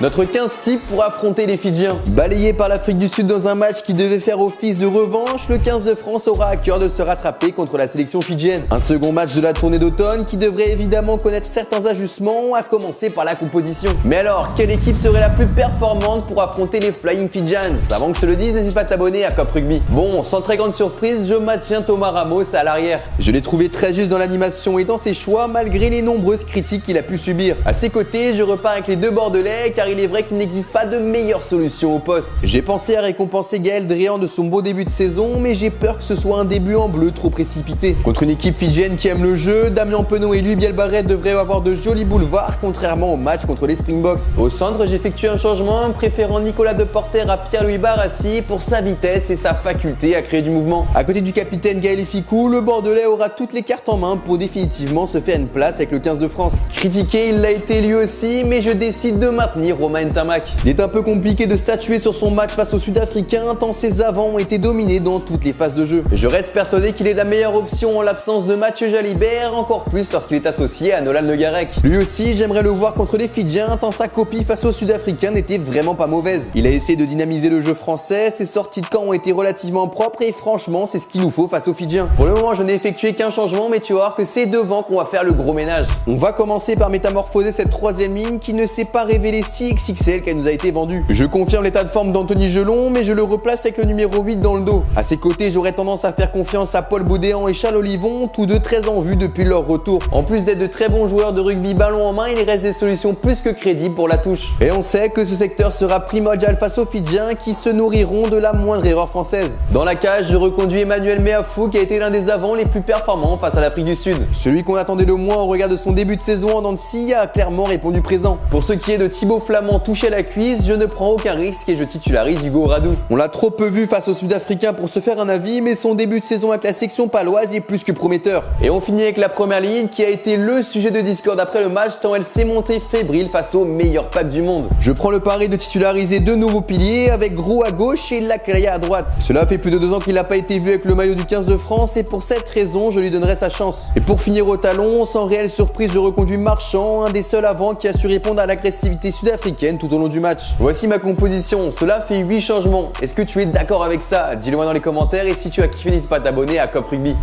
Notre 15 type pour affronter les Fidjiens. Balayé par l'Afrique du Sud dans un match qui devait faire office de revanche, le 15 de France aura à cœur de se rattraper contre la sélection fidjienne. Un second match de la tournée d'automne qui devrait évidemment connaître certains ajustements, à commencer par la composition. Mais alors, quelle équipe serait la plus performante pour affronter les Flying Fijians? Avant que je te le dise, n'hésite pas à t'abonner à Cop Rugby. Bon, sans très grande surprise, je maintiens Thomas Ramos à l'arrière. Je l'ai trouvé très juste dans l'animation et dans ses choix, malgré les nombreuses critiques qu'il a pu subir. À ses côtés, je repars avec les deux Bordelais, car il est vrai qu'il n'existe pas de meilleure solution au poste. J'ai pensé à récompenser Gaël Dréan de son beau début de saison, mais j'ai peur que ce soit un début en bleu trop précipité. Contre une équipe fidjienne qui aime le jeu, Damien Penaud et Louis Bielbarret devraient avoir de jolis boulevards, contrairement au match contre les Springboks. Au centre, j'ai effectué un changement, préférant Nicolas Deporter à Pierre-Louis Barassi pour sa vitesse et sa faculté à créer du mouvement. À côté du capitaine Gaël Ficou, le Bordelais aura toutes les cartes en main pour définitivement se faire une place avec le 15 de France. Critiqué, il l'a été lui aussi, mais je décide de maintenir Romain Ntamak. Il est un peu compliqué de statuer sur son match face aux Sud-Africains tant ses avants ont été dominés dans toutes les phases de jeu. Je reste persuadé qu'il est la meilleure option en l'absence de Mathieu Jalibert, encore plus lorsqu'il est associé à Nolan Le Garec. Lui aussi, j'aimerais le voir contre les Fidjiens tant sa copie face aux Sud-Africains n'était vraiment pas mauvaise. Il a essayé de dynamiser le jeu français, ses sorties de camp ont été relativement propres et franchement, c'est ce qu'il nous faut face aux Fidjiens. Pour le moment, je n'ai effectué qu'un changement, mais tu vas voir que c'est devant qu'on va faire le gros ménage. On va commencer par métamorphoser cette troisième ligne qui ne s'est pas révélée si XXL qu'elle nous a été vendue. Je confirme l'état de forme d'Anthony Gelon, mais je le replace avec le numéro 8 dans le dos. À ses côtés, j'aurais tendance à faire confiance à Paul Boudéan et Charles Olivon, tous deux très en vue depuis leur retour. En plus d'être de très bons joueurs de rugby ballon en main, il reste des solutions plus que crédibles pour la touche. Et on sait que ce secteur sera primordial face aux Fidjiens qui se nourriront de la moindre erreur française. Dans la cage, je reconduis Emmanuel Meafou qui a été l'un des avants les plus performants face à l'Afrique du Sud. Celui qu'on attendait le moins au regard de son début de saison en Nancy a clairement répondu présent. Pour ce qui est de Thibaut Flamand touché à la cuisse, je ne prends aucun risque et je titularise Hugo Radou. On l'a trop peu vu face aux Sud-Africains pour se faire un avis, mais son début de saison avec la section paloise est plus que prometteur. Et on finit avec la première ligne qui a été le sujet de discorde après le match tant elle s'est montrée fébrile face au meilleur pack du monde. Je prends le pari de titulariser deux nouveaux piliers avec Gros à gauche et Laclaya à droite. Cela fait plus de 2 ans qu'il n'a pas été vu avec le maillot du 15 de France et pour cette raison, je lui donnerai sa chance. Et pour finir au talon, sans réelle surprise, je reconduis Marchand, un des seuls avants qui a su répondre à l'agressivité sud-africaine tout au long du match. Voici ma composition, cela fait 8 changements. Est-ce que tu es d'accord avec ça? Dis-le moi dans les commentaires et si tu as kiffé, n'hésite pas à t'abonner à Cop Rugby.